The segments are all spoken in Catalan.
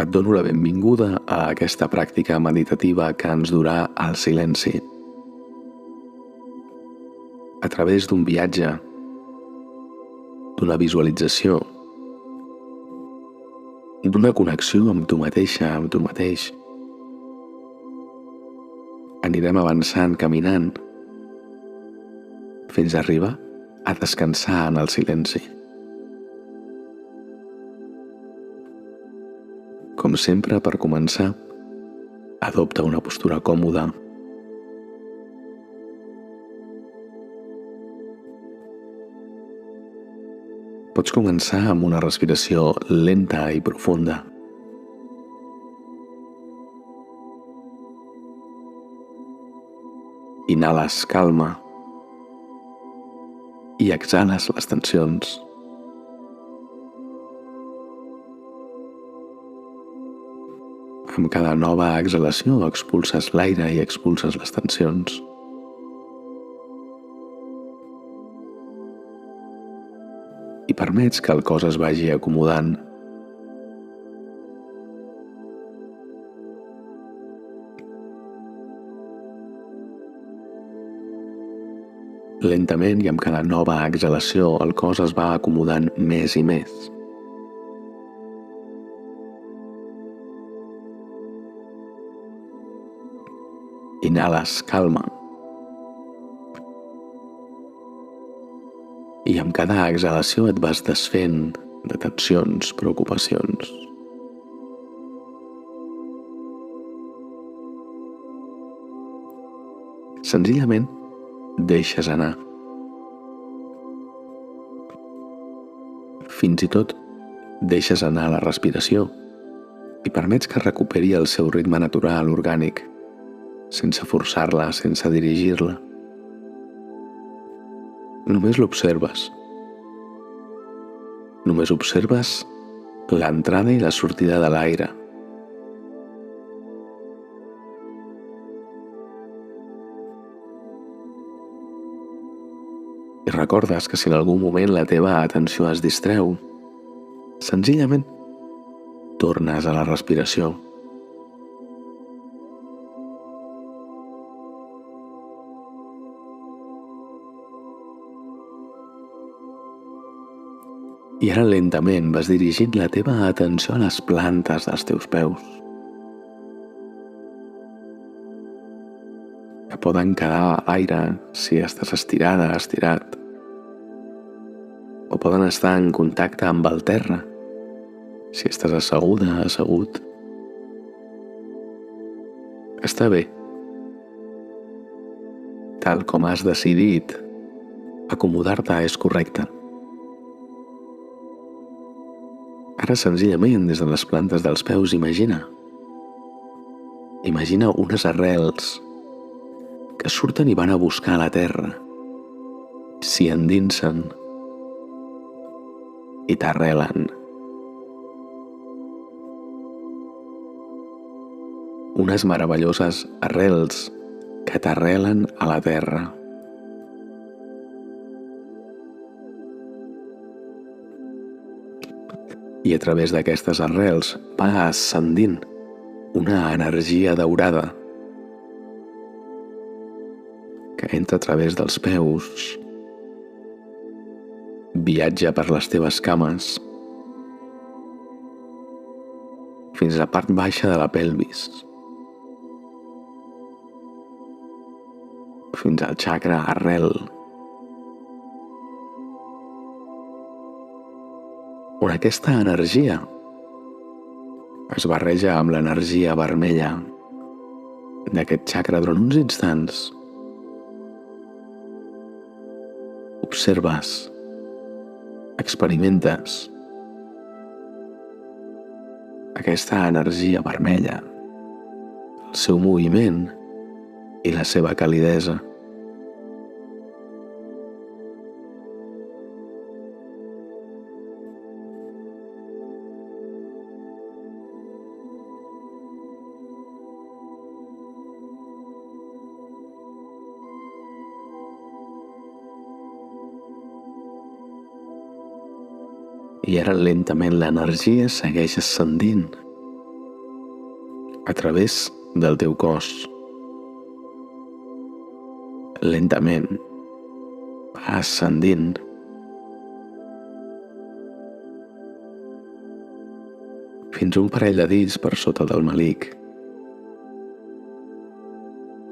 Et dono la benvinguda a aquesta pràctica meditativa que ens durà al silenci. A través d'un viatge, d'una visualització, d'una connexió amb tu mateixa, amb tu mateix, anirem avançant, caminant, fins a arribar a descansar en el silenci. Com sempre, per començar, adopta una postura còmoda. Pots començar amb una respiració lenta i profunda. Inhales calma i exhales les tensions. Amb cada nova exhalació expulses l'aire i expulses les tensions. I permets que el cos es vagi acomodant. Lentament i amb cada nova exhalació el cos es va acomodant més i més. Inhales calma i amb cada exhalació et vas desfent de tensions, preocupacions. Senzillament deixes anar. Fins i tot deixes anar la respiració i permets que recuperi el seu ritme natural, orgànic, sense forçar-la, sense dirigir-la. Només l'observes. Només observes l'entrada i la sortida de l'aire. I recordes que si en algun moment la teva atenció es distreu, senzillament tornes a la respiració. I ara lentament vas dirigint la teva atenció a les plantes dels teus peus, que poden quedar a l'aire si estàs estirada, estirat, o poden estar en contacte amb el terra si estàs asseguda, assegut. Està bé. Tal com has decidit, acomodar-te és correcte. Ara senzillament des de les plantes dels peus imagina unes arrels que surten i van a buscar la terra, s'hi endinsen i t'arrelen. Unes meravelloses arrels que t'arrelen a la terra. I a través d'aquestes arrels va ascendint una energia daurada que entra a través dels peus, viatja per les teves cames fins a la part baixa de la pelvis, fins al chakra arrel, on aquesta energia es barreja amb l'energia vermella d'aquest chakra durant uns instants. Observes, experimentes aquesta energia vermella, el seu moviment i la seva calidesa. I ara lentament l'energia segueix ascendint a través del teu cos. Lentament va ascendint fins un parell de dits per sota del melic,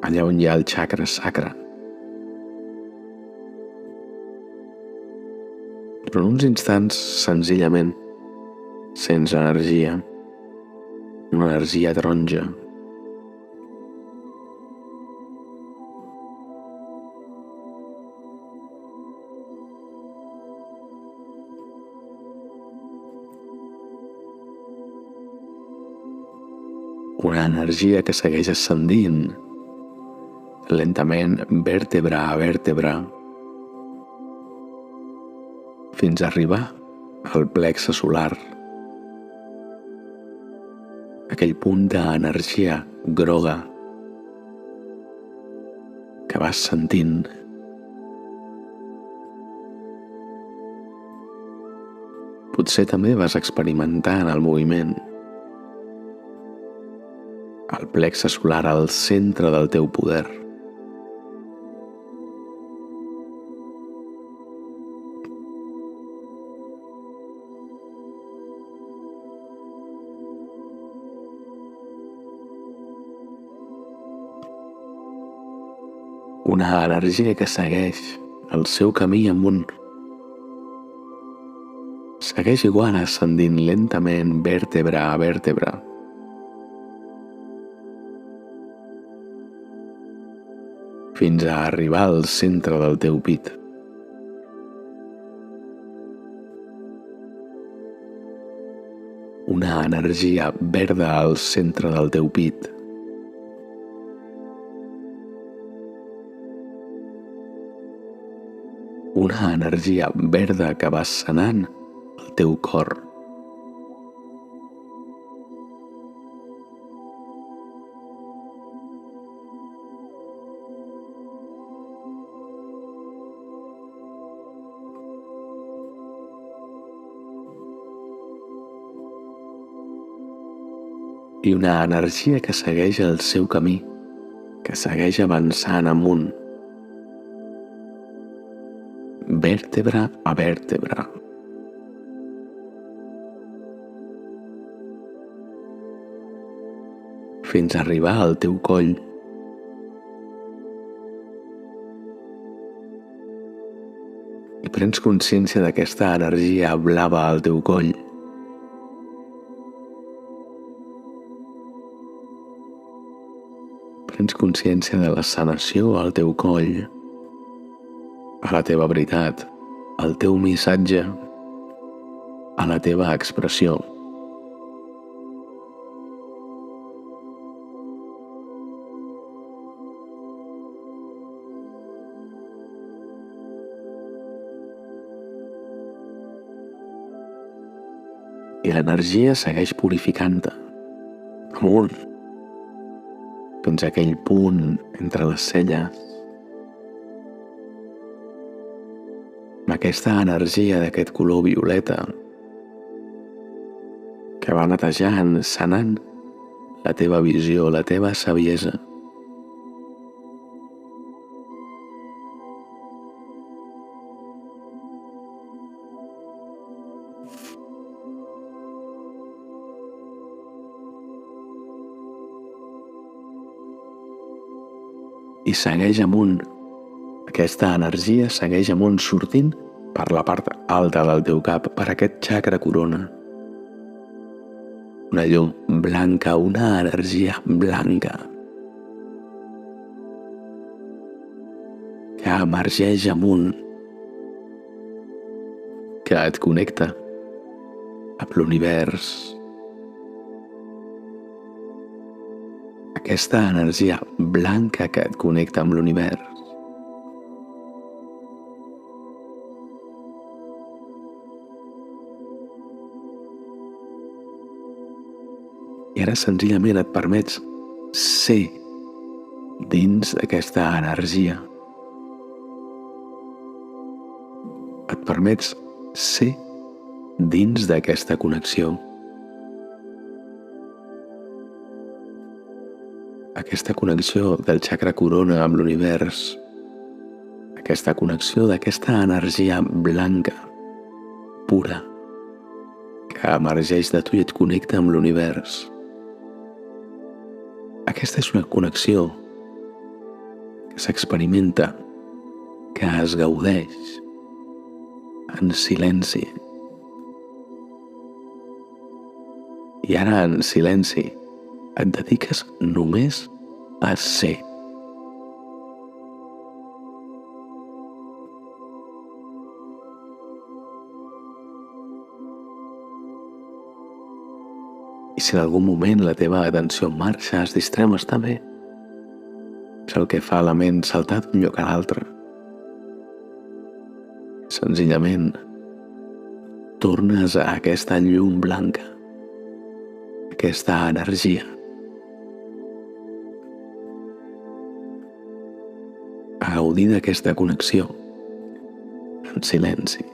allà on hi ha el chakra sacre. Durant uns instants, senzillament, sents energia, una energia taronja. Una energia que segueix ascendint lentament vèrtebra a vèrtebra fins a arribar al plexe solar, aquell punt d'energia groga que vas sentint. Potser també vas experimentant el moviment. El plexe solar al centre del teu poder. Una energia que segueix el seu camí amunt. Segueix igual ascendint lentament vèrtebra a vèrtebra. Fins a arribar al centre del teu pit. Una energia verda al centre del teu pit. Una energia verda que va sanant el teu cor. I una energia que segueix el seu camí, que segueix avançant amunt, vèrtebra a vèrtebra. Fins a arribar al teu coll. I prens consciència d'aquesta energia blava al teu coll. Prens consciència de la sanació al teu coll, a la teva veritat, al teu missatge, a la teva expressió. I l'energia segueix purificant-te, amunt, fins a aquell punt entre les celles. Amb aquesta energia d'aquest color violeta que va netejant, sanant la teva visió, la teva saviesa. I segueix amunt. Aquesta energia segueix amunt sortint per la part alta del teu cap, per aquest chakra corona. Una llum blanca, una energia blanca que emergeix amunt, que et connecta amb l'univers. Aquesta energia blanca que et connecta amb l'univers. I ara senzillament et permets ser dins d'aquesta energia. Et permets ser dins d'aquesta connexió. aquesta connexió del chakra corona amb l'univers, aquesta connexió d'aquesta energia blanca, pura, que emergeix de tu i et connecta amb l'univers. Aquesta és una connexió que s'experimenta, que es gaudeix en silenci. I ara en silenci et dediques només a ser. I si en algun moment la teva atenció marxa, es distreu, està bé. És el que fa la ment saltar d'un lloc a l'altre. Senzillament, tornes a aquesta llum blanca, aquesta energia. A gaudir d'aquesta connexió en silenci.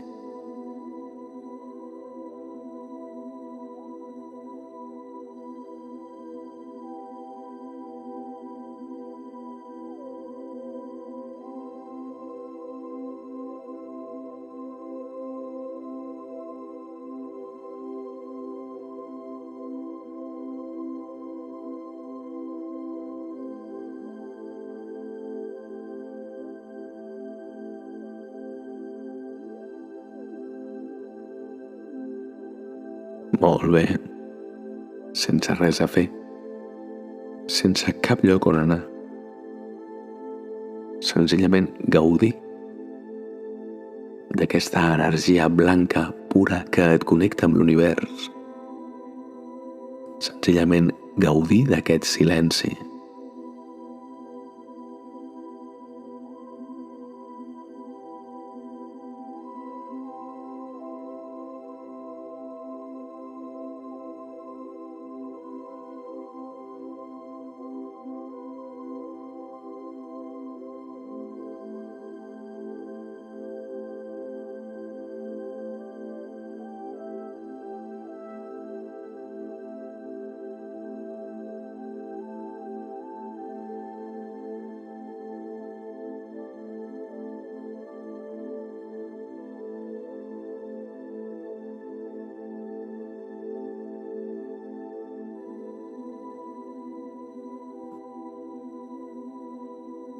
Molt bé, sense res a fer, sense cap lloc on anar. Senzillament gaudir d'aquesta energia blanca pura que et connecta amb l'univers. Senzillament gaudir d'aquest silenci.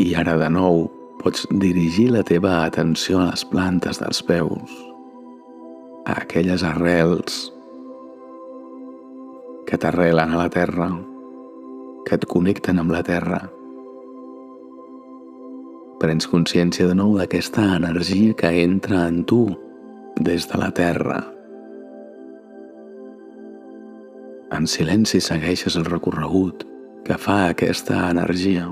I ara de nou pots dirigir la teva atenció a les plantes dels peus, a aquelles arrels que t'arrelen a la terra, que et connecten amb la terra. Prens consciència de nou d'aquesta energia que entra en tu des de la terra. En silenci segueixes el recorregut que fa aquesta energia.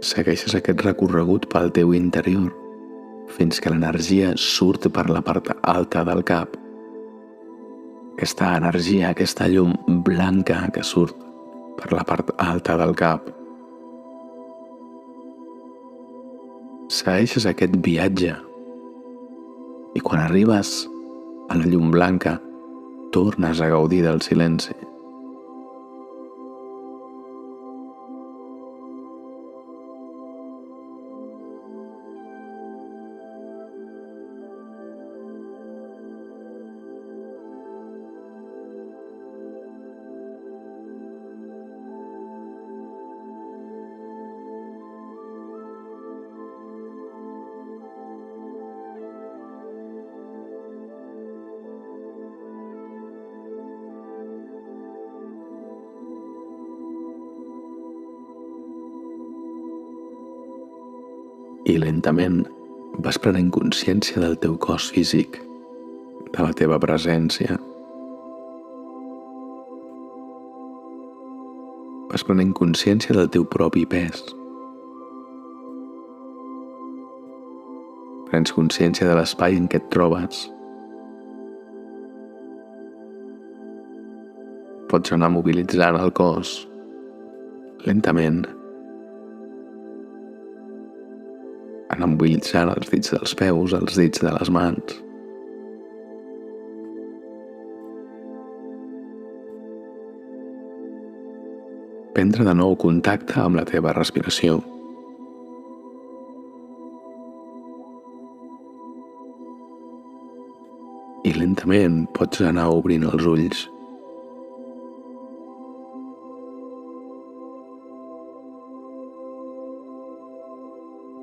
Segueixes aquest recorregut pel teu interior fins que l'energia surt per la part alta del cap. Aquesta energia, aquesta llum blanca que surt per la part alta del cap. Segueixes aquest viatge i quan arribes a la llum blanca tornes a gaudir del silenci. I lentament vas prenent consciència del teu cos físic, de la teva presència. Vas prenent consciència del teu propi pes. Prens consciència de l'espai en què et trobes. Pots anar mobilitzant el cos lentament, anar mobilitzant els dits dels peus, els dits de les mans. prendre de nou contacte amb la teva respiració. I lentament pots anar obrint els ulls.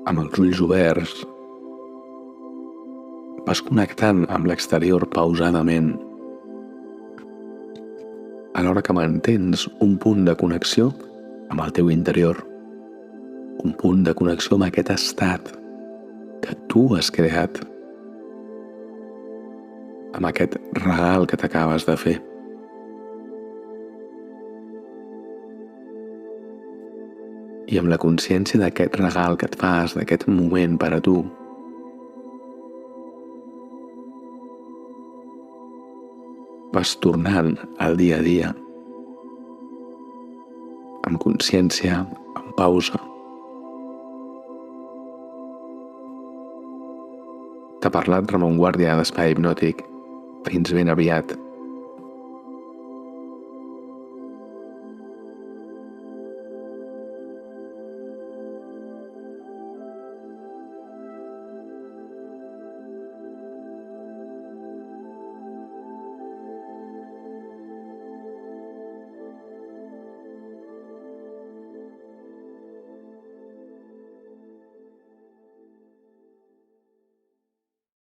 Amb els ulls oberts, vas connectant amb l'exterior pausadament, alhora que mantens un punt de connexió amb el teu interior, un punt de connexió amb aquest estat que tu has creat, amb aquest regal que t'acabes de fer. I amb la consciència d'aquest regal que et fas, d'aquest moment per a tu, vas tornant al dia a dia, amb consciència, amb pausa. T'ha parlat Ramon Guàrdia d'Espai Hipnòtic. Fins ben aviat.